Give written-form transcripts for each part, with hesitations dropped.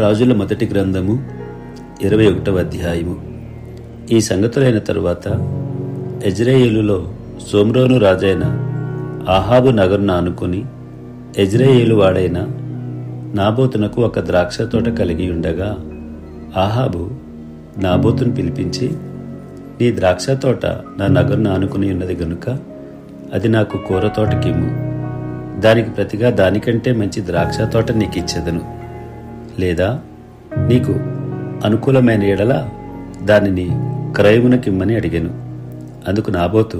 రాజుల మొదటి గ్రంథము 21వ అధ్యాయము. ఈ సంగతులైన తరువాత యెజ్రెయేలులో షోమ్రోను రాజైన ఆహాబు నగరును ఆనుకుని యెజ్రెయేలు వాడైన నాబోతునకు ఒక ద్రాక్ష తోట కలిగి ఉండగా ఆహాబు నాబోతును పిలిపించి, నీ ద్రాక్ష తోట నా నగరును ఆనుకుని ఉన్నది గనుక అది నాకు కూర తోటకిమ్ము. దానికి ప్రతిగా దానికంటే మంచి ద్రాక్ష తోట నీకు ఇచ్చేదను, లేదా నీకు అనుకూలమైన ఎడల దానిని క్రయమునకిమ్మని అడిగాను. అందుకు నాబోతు,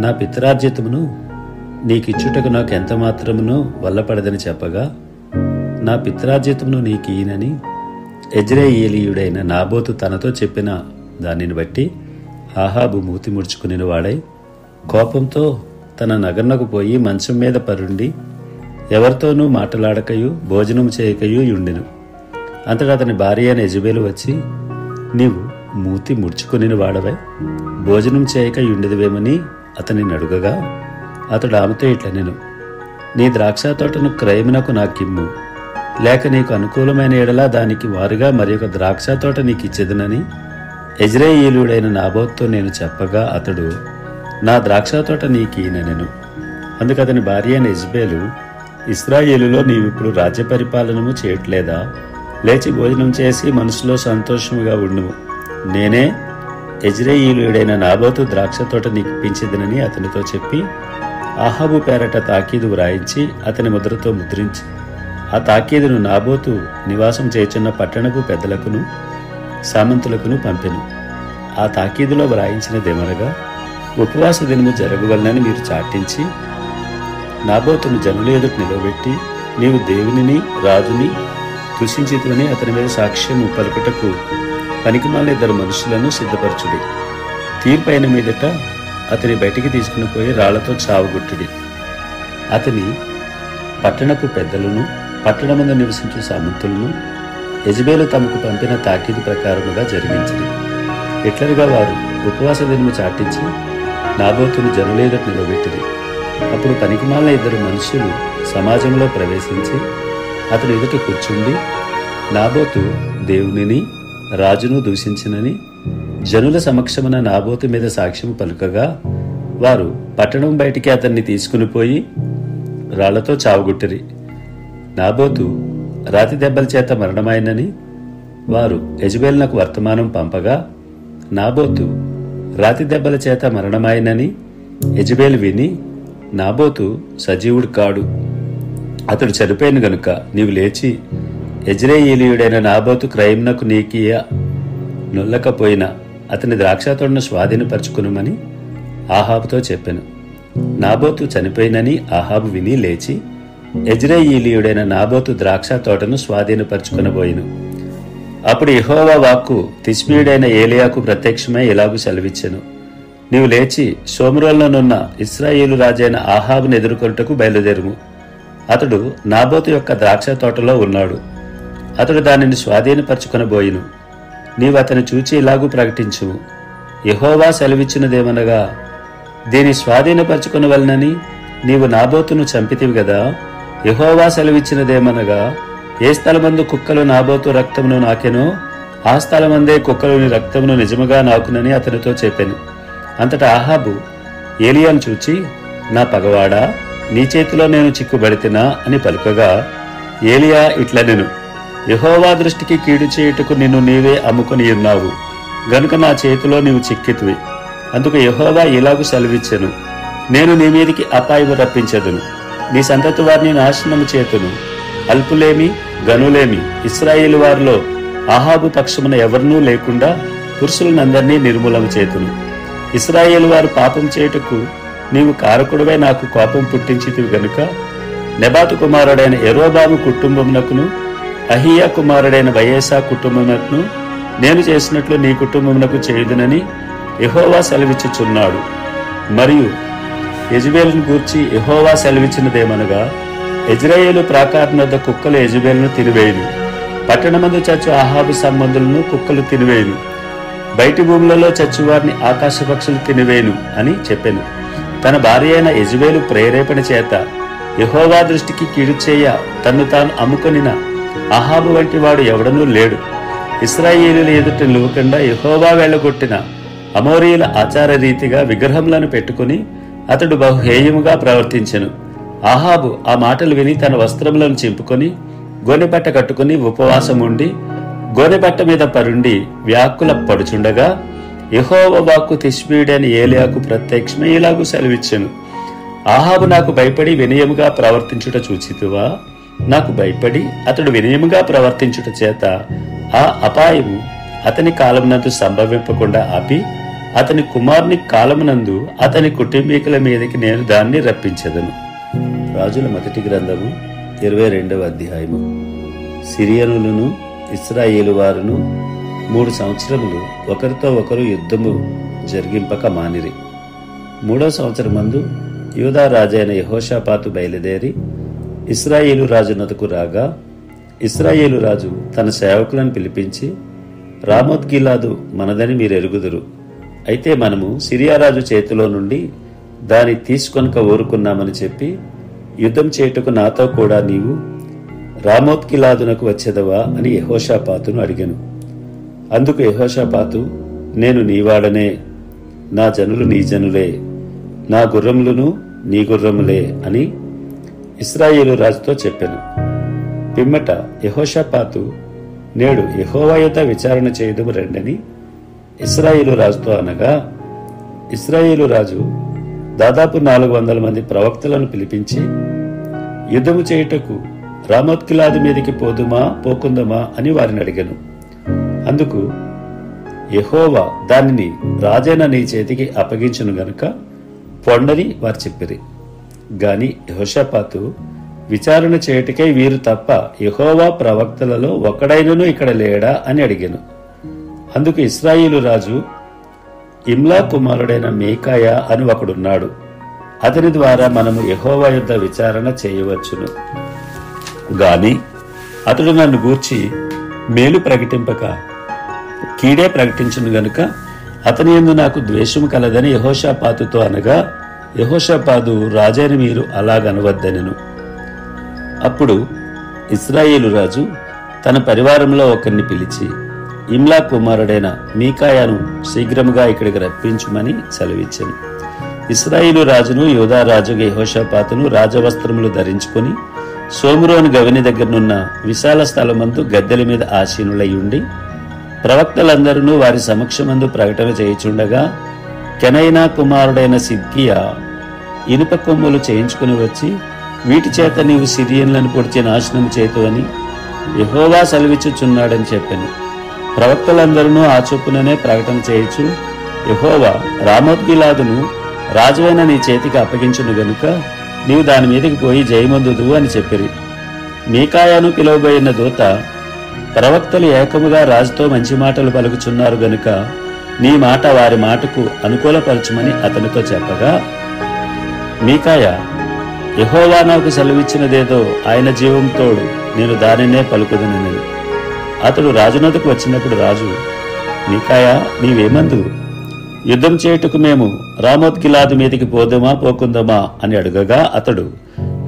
నా పితరార్జితమును నీకిచ్చుటకు నాకు ఎంత మాత్రమునో వల్లపడదని చెప్పగా, నా పితరార్జితమును నీకు ఈయనని యెజ్రెయేలీయుడైన నాబోతు తనతో చెప్పిన దానిని బట్టి ఆహాబు మూతి ముడుచుకుని వాడై కోపంతో తన నగర్నకు పోయి మంచం మీద పరుండి ఎవరితోనూ మాటలాడకయు భోజనం చేయకయు యుండెను. అంతటా అతని భార్య అయిన యెజబెలు వచ్చి, నీవు మూతి ముడుచుకుని వాడవై భోజనం చేయక యుండెదివేమని అతనిని అడుగగా, అతడు ఆమెతో ఇట్లనెను, నీ ద్రాక్ష తోటను క్రయమునకు నాకిమ్ము, లేక నీకు అనుకూలమైన ఎడలా దానికి వారుగా మరి ఒక ద్రాక్ష తోట నీకు ఇచ్చేదనని యెజ్రెయేలీయుడైన నాబోతుతో నేను చెప్పగా, అతడు, నా ద్రాక్ష తోట నీకీనెను. అందుకు అతని భార్య అయిన యెజబెలు, ఇశ్రాయేలులో నీవిప్పుడు రాజ్య పరిపాలనము చేయట్లేదా? లేచి భోజనం చేసి మనసులో సంతోషముగా ఉండుము. నేనే యెజ్రెయేలీయుడైన నాబోతు ద్రాక్ష తోట నీకు ఇప్పించేదనని అతనితో చెప్పి ఆహాబు పేరట తాకీదు వ్రాయించి అతని ముద్రతో ముద్రించి ఆ తాకీదును నాబోతు నివాసం చేయుచున్న పట్టణపు పెద్దలకును సామంతులకును పంపెను. ఆ తాకీదులో వ్రాయించినదేమనగా, ఉపవాస దినము జరగవలనని మీరు చాటించి నాబోతును జనుల ఎదుట నిలవబెట్టి, నీవు దేవునిని రాజుని దూషించితివని అతని మీద సాక్ష్యము పలుకుటకు పనికిమాలిన 2 మనుషులను సిద్ధపరచుడి. తీర్పైన మీదట అతని బయటికి తీసుకుని పోయి రాళ్లతో చావుగొట్టుడి. అతని పట్టణపు పెద్దలను పట్టణమందు నివసించు సామంతులను యెజబెలు తమకు పంపిన తాకీదు ప్రకారముగా జరిగించింది. ఎట్లనుగా వారు ఉపవాస దినము చాటించి నాబోతును జనుల ఎదుట నిలబెట్టిరి. అప్పుడు పనికిమాలిన 2 మనుషులు సమాజంలో ప్రవేశించి అతని ఎదుట కూర్చుండి, నాబోతు దేవునిని రాజును దూషించినని జనుల సమక్షమున నాబోతు మీద సాక్ష్యం పలుకగా, వారు పట్టణం బయటికి అతన్ని తీసుకుని పోయి రాళ్లతో చావుగొట్టిరి. నాబోతు రాతి దెబ్బల చేత మరణమైనని వారు యెజబెలునకు వర్తమానం పంపగా, నాబోతు రాతి దెబ్బల చేత మరణమైనని యెజబెలు విని, నాబోతు సజీవుడు కాడు, అతడు చనిపోయిన గనుక నీవు లేచి యెజ్రెయేలీయుడైన నాబోతు క్రయమునకు నీకియ నొల్లకపోయినా అతని ద్రాక్ష తోటను స్వాధీనపరచుకునుమని ఆహాబుతో చెప్పెను. నాబోతు చనిపోయినని ఆహాబు విని లేచి యెజ్రెయేలీయుడైన నాబోతు ద్రాక్ష తోటను స్వాధీనపరచుకునబోయెను. అప్పుడు యెహోవా వాక్కు తిష్బీయుడైన ఏలియాకు ప్రత్యక్షమై ఇలాగు సెలవిచ్చెను, నీవు లేచి షోమ్రోనులోనున్న ఇశ్రాయేలు రాజైన ఆహాబును ఎదుర్కొనుటకు బయలుదేరుము. అతడు నాబోతు యొక్క ద్రాక్ష తోటలో ఉన్నాడు. అతడు దానిని స్వాధీనపరచుకొనబోయిను. నీవు అతని చూచి ఇలాగూ ప్రకటించుము, యెహోవా సెలవిచ్చినదేమనగా, దీని స్వాధీనపరచుకొనవలనని నీవు నాబోతును చంపితివి గదా. యెహోవా సెలవిచ్చినదేమనగా, ఏ స్థలమందు కుక్కలు నాబోతు రక్తమును నాకెనో ఆ స్థలమందే కుక్కలుని రక్తమును నిజముగా నాకునని అతనితో చెప్పెను. అంతటా ఆహాబు ఏలియాను చూచి, నా పగవాడా, నీ చేతిలో నేను చిక్కుబడితినా అని పలుకగా, ఏలియా ఇట్లనెను, యెహోవా దృష్టికి కీడు చేయుటకు నిన్ను నీవే అమ్ముకొని ఉన్నావు గనుక నా చేతిలో నీవు చిక్కితివి. అందుకు యెహోవా ఇలాగు సెలవిచ్చెను, నేను నీ మీదికి అపాయము రప్పించెదను, నీ సంతతి వారిని నాశనము చేతును. అల్పులేమి గనులేమి ఇశ్రాయేలు వారిలో ఆహాబు పక్షమున ఎవరినూ లేకుండా పురుషులనందరినీ నిర్మూలన చేతును. ఇశ్రాయేలు వారు పాపం చేయుటకు నీవు కారకుడివై నాకు కోపం పుట్టించితివి గనుక నెబాతు కుమారుడైన యెరోబాము కుటుంబమునకును అహీయా కుమారుడైన బయెసా కుటుంబమునకును నేను చేసినట్లు నీ కుటుంబమునకు చేయుదునని యెహోవా సెలవిచ్చుచున్నాడు. మరియు యెజబెలును గూర్చి యెహోవా సెలవిచ్చినదేమనగా, యెజ్రెయేలు ప్రాకారం వద్ద కుక్కలు యెజబెలును తినివేయును, పట్టణమందు చచ్చు ఆహాబు సంబంధులను కుక్కలు తినివేయును, బయటి భూములలో చచ్చువారిని ఆకాశ పక్షులు తినివేయును అని చెప్పెను. తన భార్య అయిన యెజబెలు ప్రేరేపణ చేత యెహోవా దృష్టికి కీడు చేయ తన్ను తాను అమ్ముకొనిన అహాబు వంటి వాడు ఎవడనూ లేడు. ఇశ్రాయేలీయుల ఎదుట నిలువకుండా యెహోవా వెళ్ళగొట్టిన అమోరీయుల ఆచార రీతిగా విగ్రహములను పెట్టుకుని అతడు బహుహేయముగా ప్రవర్తించెను. అహాబు ఆ మాటలు విని తన వస్త్రములను చింపుకొని గోనెపట్ట కట్టుకుని ఉపవాసం ఉండి గోనెపట్ట మీద పరుండి వ్యాకుల పడుచుండగా యెహోవా వాక్కు తిష్బీయుడైన ఏలియాకు ప్రత్యక్షమై ఇలాగు సెలవిచ్చెను. అహాబు నాకు భయపడి వినయముగా ప్రవర్తించుట చూచితివా? నాకు భయపడి అతడు వినయముగా ప్రవర్తించుట చేత ఆ అపాయము అతని కాలమునందు సంభవింపకుండా ఆపి అతని కుమారుని కాలమునందు అతని కుటుంబీకుల మీదకి నేను దాన్ని రప్పించెదను. రాజుల మొదటి గ్రంథము 22వ అధ్యాయము. సిరియనులను ఇశ్రాయేలు వారును 3 సంవత్సరములు ఒకరితో ఒకరు యుద్ధము జరిగింపక మానిరి. 3వ సంవత్సరమందు యూదా రాజైన యెహోషాపాతు బయలుదేరి ఇశ్రాయేలు రాజునకు రాగా, ఇశ్రాయేలు రాజు తన సేవకులను పిలిపించి, రామోత్ గిలాదు మనదని మీరెరుగుదురు. అయితే మనము సిరియా రాజు చేతిలో నుండి దాన్ని తీసుకొనక ఊరుకున్నామని చెప్పి, యుద్ధం చేయుటకు నాతో కూడా నీవు రామోత్ గిలాదునకు వచ్చేదవా అని యెహోషాపాతును అడిగెను. అందుకు యెహోషాపాతు, నేను నీవాడనే, నా జనులు నీ జనులే, నా గుర్రములను నీ గుర్రములే అని ఇశ్రాయేలు రాజుతో చెప్పెను. పిమ్మట యెహోషాపాతు, నేడు యెహోవా యొద్ద విచారణ చేయుదుము రండని ఇశ్రాయేలు రాజుతో అనగా, ఇశ్రాయేలు రాజు దాదాపు 400 మంది ప్రవక్తలను పిలిపించి, యుద్ధము చేయుటకు రామోత్ గిలాదు మీదికి పోకుందమా అని వారిని అడిగెను. అందుకు యెహోవా దానిని రాజైన నీ చేతికి అప్పగించును గనుక పొండని వారు చెప్పిరి. గాని యెహోషాపాతు, విచారణ చేయుటకై వీరు తప్ప యెహోవా ప్రవక్తలలో ఒకడైనను ఇక్కడ లేడా అని అడిగెను. అందుకు ఇశ్రాయేలు రాజు, ఇమ్లా కుమారుడైన మీకాయా అని ఒకడున్నాడు, అతని ద్వారా మనము యెహోవా యొద్ద విచారణ చేయవచ్చును. గాని అతడు నన్ను గూర్చి మేలు ప్రకటింపక కీడే ప్రకటించును గనుక అతని యందు నాకు ద్వేషము కలదని యెహోషాపాతుతో అనగా, యెహోషాపాతు, రాజైన మీరు అలాగనవద్దనెను. అప్పుడు ఇశ్రాయేలు రాజు తన పరివారంలో ఒకరిని పిలిచి, ఇమ్లా కుమారుడైన మీకాయాను శీఘ్రముగా ఇక్కడికి రప్పించుమని సెలవిచ్చెను. ఇశ్రాయేలు రాజును యూదా రాజు యెహోషాపాతును రాజవస్త్రములు ధరించుకుని సోమ్రోను గవిని దగ్గరనున్న విశాల స్థలమందు గద్దెల మీద ఆసీనులై ఉండి ప్రవక్తలందరూ వారి సమక్షమందు ప్రకటన చేయుచుండగా, కెనైనా కుమారుడైన సిద్కియా ఇనుప కొమ్ములు చేయించుకుని వచ్చి, వీటి చేత నీవు సిరియన్లను పొడిచి నాశనం చేతువని యెహోవా సెలవిచ్చుచున్నాడని చెప్పాను. ప్రవక్తలందరూ ఆ చొప్పుననే ప్రకటన చేయుచు, యెహోవా రామోత్ గిలాదును రాజువైన నీ చేతికి అప్పగించును గనుక నీవు దాని మీదకి పోయి జయమందుదు అని చెప్పిరి. మీకాయాను పిలువబోయిన దూత, ప్రవక్తలు ఏకముగా రాజుతో మంచి మాటలు పలుకుచున్నారు గనుక నీ మాట వారి మాటకు అనుకూలపరచుమని అతనితో చెప్పగా, మీకాయా, యెహోవా నాకు సెలవిచ్చినదేదో ఆయన జీవం తోడు నేను దానినే పలుకుదునెను. అతడు రాజునొద్దకు వచ్చినప్పుడు రాజు, మీకాయా, నీవేమందు? యుద్ధం చేయుటకు మేము రామోత్ గిలాదు మీదికి పోకుందమా అని అడుగగా అతడు,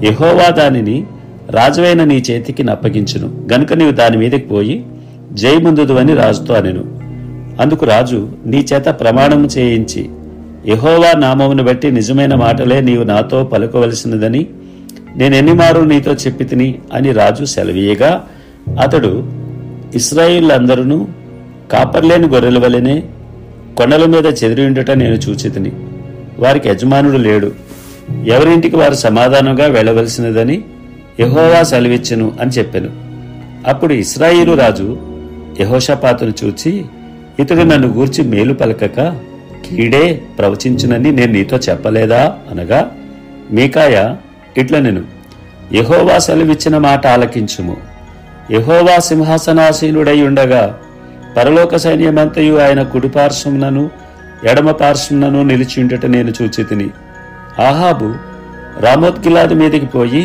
యెహోవా దానిని రాజువైన నీ చేతికి నప్పగించును గనుక నీవు దాని మీదకి పోయి జయముందుదు అని రాజుతో అనెను. అందుకు రాజు, నీ చేత ప్రమాణం చేయించి యెహోవా నామమును బట్టి నిజమైన మాటలే నీవు నాతో పలుకవలసినదని నేనెన్ని మారు నీతో చెప్పి తిని అని రాజు సెలవీయగా, అతడు, ఇశ్రాయేలులందరూ కాపర్లేని గొర్రెల వలెనే కొండల మీద చెదిరి ఉండుట నేను చూచితిని. వారికి యజమానుడు లేడు, ఎవరింటికి వారు సమాధానంగా వెళ్ళవలసినదని యెహోవా సెలవిచ్చెను అని చెప్పెను. అప్పుడు ఇశ్రాయేలు రాజు యెహోషాపాతును చూచి, ఇతడు నన్ను గూర్చి మేలు పలకక కీడే ప్రవచించునని నేను నీతో చెప్పలేదా అనగా, మీకాయా ఇట్లనెను, యెహోవా సెలవిచ్చిన మాట ఆలకించుము. యెహోవా సింహాసనాసీనుడై ఉండగా పరలోక సైన్యమంతయు ఆయన కుడి పార్శ్వమునను ఎడమ పార్శ్వమునను నిలిచియుండుట నేను చూచితిని. ఆహాబు రామోత్ గిలాదు మీదకి పోయి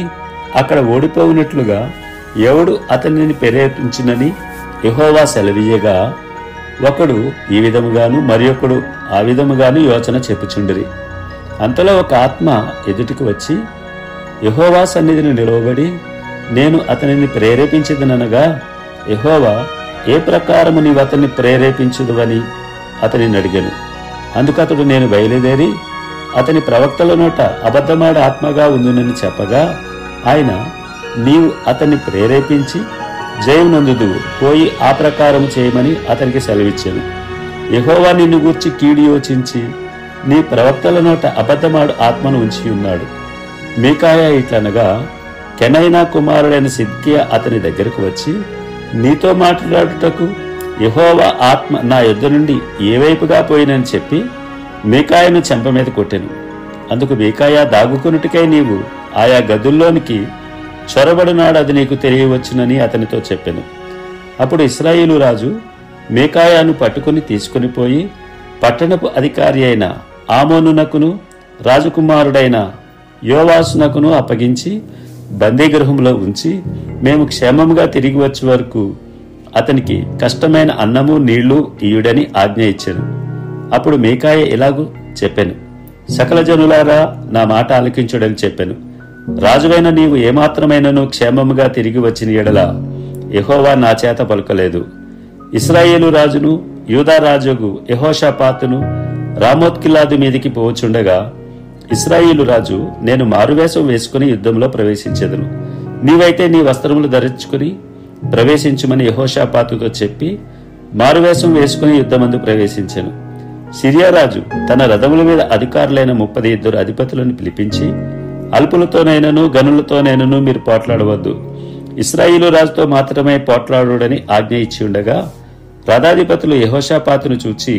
అక్కడ ఓడిపోవునట్లుగా ఎవడు అతనిని ప్రేరేపించినని యెహోవా సెలవీయగా, ఒకడు ఈ విధముగాను మరియొకడు ఆ విధముగాను యోచన చెప్పుచుండిరి. అంతలో ఒక ఆత్మ ఎదుటికి వచ్చి యెహోవా సన్నిధిని నిలవబడి, నేను అతనిని ప్రేరేపించదనగా, యెహోవా, ఏ ప్రకారము నీవు అతన్ని ప్రేరేపించుదువని అతనిని అడిగాను. అందుకు అతడు, నేను బయలుదేరి అతని ప్రవక్తల నోట అబద్ధమాడ ఆత్మగా ఉందునని చెప్పగా, ఆయన, నీవు అతన్ని ప్రేరేపించి జయం నొందుదువు, పోయి ఆ ప్రకారం చేయమని అతనికి సెలవిచ్చాను. యెహోవా నిన్ను గూర్చి కీడు యోచించి నీ ప్రవక్తల నోట అబద్ధమాడు ఆత్మను ఉంచి ఉన్నాడు. మీకాయా ఇట్లనగా, కెనైనా కుమారుడైన సిద్కియా అతని దగ్గరకు వచ్చి, నీతో మాట్లాడుటకు యెహోవా ఆత్మ నా యొద్ద నుండి ఏ వైపుగా పోయినని చెప్పి మీకాయను చెంప మీద కొట్టెను. అందుకు మీకాయా, దాగుకొనుటికై నీవు ఆయా గదుల్లోనికి చొరబడినాడు, అది నీకు తెలియవచ్చునని అతనితో చెప్పెను. అప్పుడు ఇశ్రాయేలు రాజు మీకాయాను పట్టుకుని తీసుకుని పోయి పట్టణపు అధికారి అయిన ఆమోనునకును రాజకుమారుడైన యోవాసునకును అప్పగించి బందీగృహంలో ఉంచి, మేము క్షేమముగా తిరిగి వచ్చే వరకు అతనికి కష్టమైన అన్నము నీళ్లు ఇయుడని ఆజ్ఞ ఇచ్చాను. అప్పుడు మీకాయ ఇలాగూ చెప్పెను, సకల జనులారా నా మాట ఆలకించుడని చెప్పెను. రాజువైన నీవు ఏమాత్రమైనను క్షేమముగా తిరిగి వచ్చిన ఎడల యెహోవా నా చేత పలుకలేదు. ఇశ్రాయేలు రాజును యూదా రాజుగు యెహోషాపాతును రామోత్గిలాదు మీదికి పోవచుండగా, ఇశ్రాయేలు రాజు, నేను మారువేషం వేసుకుని యుద్ధంలో ప్రవేశించెదను, నీవైతే నీ వస్త్రములు ధరించుకుని ప్రవేశించుమని యెహోషాపాతుతో చెప్పి మారువేషం వేసుకుని యుద్ధమందు ప్రవేశించెను. సిరియా రాజు తన రథముల మీద అధికారులైన 32 అధిపతులను పిలిపించి, అల్పులతోనైనను గనులతోనైనను మీరు పోట్లాడవద్దు, ఇశ్రాయేలు రాజుతో మాత్రమే పోట్లాడుడని ఆజ్ఞ ఇచ్చి ఉండగా, రథాధిపతులు యెహోషాపాతును చూచి,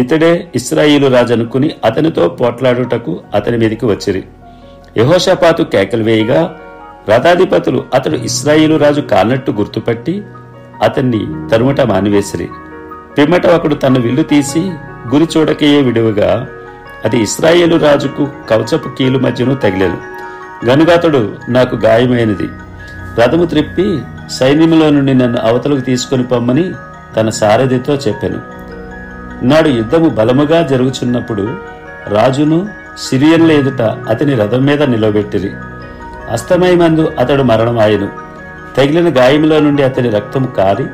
ఇతడే ఇశ్రాయేలు రాజు అనుకుని అతనితో పోట్లాడుటకు అతని మీదికి వచ్చిరి. యెహోషాపాతు కేకలు వేయగా రథాధిపతులు అతడు ఇశ్రాయేలు రాజు కానట్టు గుర్తుపట్టి అతన్ని తరుముట మానివేసిరి. పిమ్మట ఒకడు తన విల్లు తీసి గురి చూడకయే విడువగా అది ఇశ్రాయేలు రాజుకు కవచపు కీలు మధ్యను తగిలెను. గనుక అతడు, నాకు గాయమైనది, రథము త్రిప్పి సైన్యములో నుండి నన్ను అవతలకు తీసుకుని పొమ్మని తన సారథితో చెప్పెను. నాడు యుద్ధము బలముగా జరుగుచున్నప్పుడు రాజును సిరియన్ల ఎదుట అతని రథం మీద నిలబెట్టిరి. అస్తమయమందు అతడు మరణమాయెను. తగిలిన గాయములో నుండి అతని రక్తము కారి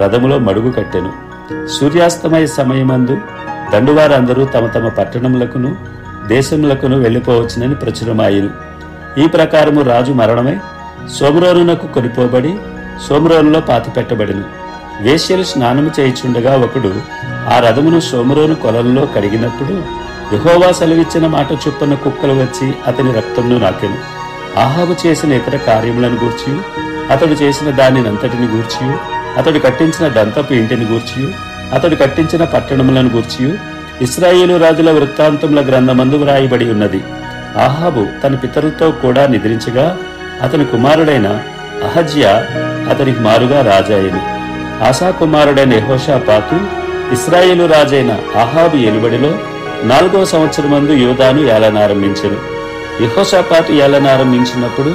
రథములో మడుగు కట్టెను. సూర్యాస్తమయ సమయమందు దండువారందరూ తమ తమ పట్టణములకును దేశములకును వెళ్లిపోవచ్చునని ప్రచురమాయెను. ఈ ప్రకారము రాజు మరణమై సోమ్రోనునకు కొనిపోబడి సోమ్రోనులో పాతిపెట్టబడెను. వేశ్యలు స్నానము చేయుచుండగా ఒకడు ఆ రథమును సోమ్రోను కొలంలో కడిగినప్పుడు యెహోవా సెలవిచ్చిన మాట చొప్పున కుక్కలు వచ్చి అతని రక్తమును నాకెను. ఆహాబు చేసిన ఇతర కార్యములను గూర్చి, అతడు చేసిన దానినంతటిని గూర్చి, అతడు కట్టించిన దంతపు ఇంటిని గూర్చి, అతడు కట్టించిన పట్టణములను గూర్చి ఇశ్రాయేలు రాజుల వృత్తాంతముల గ్రంథమందు వ్రాయబడి ఉన్నది. ఆహాబు తన పితరులతో కూడా నిద్రించగా అతని కుమారుడైన అహజ్యా అతనికి మారుగా రాజాయెను. ఆసా కుమారుడైన యెహోషాపాతు ఇశ్రాయేలు రాజైన ఆహాబు ఏలుబడిలో 4వ సంవత్సరమందు యూదాను ఏలనారంభించెను. యెహోషాపాతు ఏలనారంభించినప్పుడు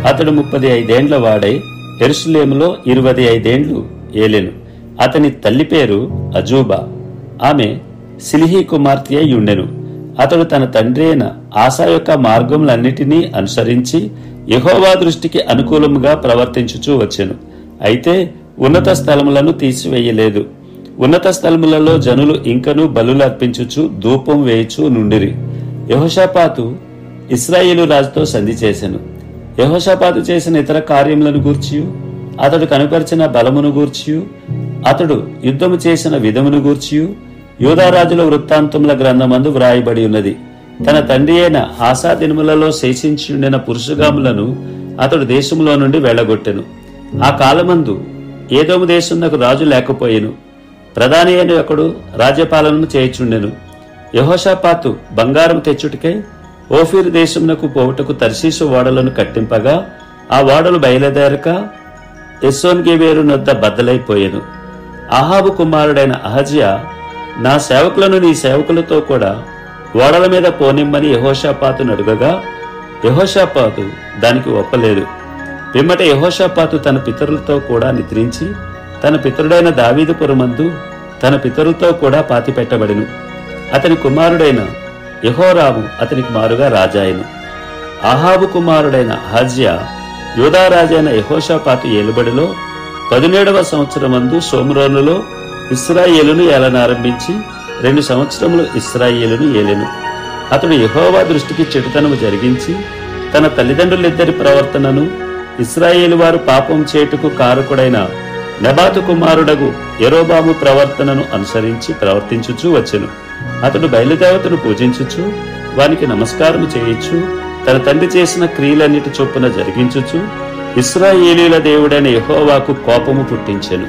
అతడు 35 ఏండ్ల వాడై యెరూషలేములో 25 ఏండ్లు ఏలెను. అతని తల్లి పేరు అజూబా, ఆమె సిలిహీ కుమార్తె అయి ఉండెను. అతడు తన తండ్రి అయిన ఆసా యొక్క మార్గములన్నిటినీ అనుసరించి యెహోవా దృష్టికి అనుకూలముగా ప్రవర్తించుచూ వచ్చెను. అయితే ఉన్నత స్థలములను తీసివేయలేదు. ఉన్నత స్థలములలో జనులు ఇంకనూ బలులు అర్పించుచు ధూపం వేయుచు నుండిరి. యెహోషాపాతు ఇశ్రాయేలు రాజుతో సంధి చేసెను. యెహోషాపాతు చేసిన ఇతర కార్యములను గూర్చియు, అతడు కనుపరిచిన బలమును గూర్చియు, అతడు యుద్ధము చేసిన విధమును గూర్చియు యూదారాజుల వృత్తాంతముల గ్రంథమందు వ్రాయబడి ఉన్నది. తన తండ్రి అయిన ఆసా దినములలో శేషించి ఉండిన పురుషుగాములను అతడు దేశంలో నుండి వెళ్లగొట్టెను. ఆ కాలమందు ఏదోము దేశమునకు రాజు లేకపోయెను. ప్రధాని అయిన ఒకడు రాజ్యపాలనము చేయుచుండెను. యెహోషాపాతు బంగారం తెచ్చుటకై ఓఫీర్ దేశమునకు పోవుటకు తర్షీషు ఓడలను కట్టింపగా ఆ ఓడలు బయలుదేరక ఎస్సోన్గెబెరు నొద్ద బద్దలైపోయెను. ఆహాబు కుమారుడైన అహజ్యా, నా సేవకులను నీ సేవకులతో కూడా ఓడల మీద పోనిమ్మని యెహోషాపాతును అడుగగా యెహోషాపాతు దానికి ఒప్పలేదు. పిమ్మట యెహోషాపాతు తన పితరులతో కూడా నిద్రించి తన పితరుడైన దావీదు పురమందు తన పితరులతో కూడా పాతిపెట్టబడెను. అతని కుమారుడైన యెహోరాము అతనికి మారుగా రాజాయెను. ఆహాబు కుమారుడైన అహజ్యా యూదారాజైన యెహోషాపాతు ఏలుబడిలో 17వ సంవత్సరమందు షోమ్రోనులో ఇశ్రాయేలును ఏలనారంభించి 2 సంవత్సరములు ఇశ్రాయేలును ఏలెను. అతడు యెహోవా దృష్టికి చెడుతనము జరిగించి తన తల్లిదండ్రులిద్దరి ప్రవర్తనను, ఇశ్రాయేలు వారు పాపం చేటుకు కారకుడైన నెబాతు కుమారుడగు యెరోబాము ప్రవర్తనను అనుసరించి ప్రవర్తించుచూ వచ్చెను. అతడు బయలుదేవతను పూజించుచు వానికి నమస్కారము చేయించు తన తండ్రి చేసిన క్రియలన్నిటి చొప్పున జరిగించుచు ఇశ్రాయేలీయుల దేవుడైన యెహోవాకు కోపము పుట్టించెను.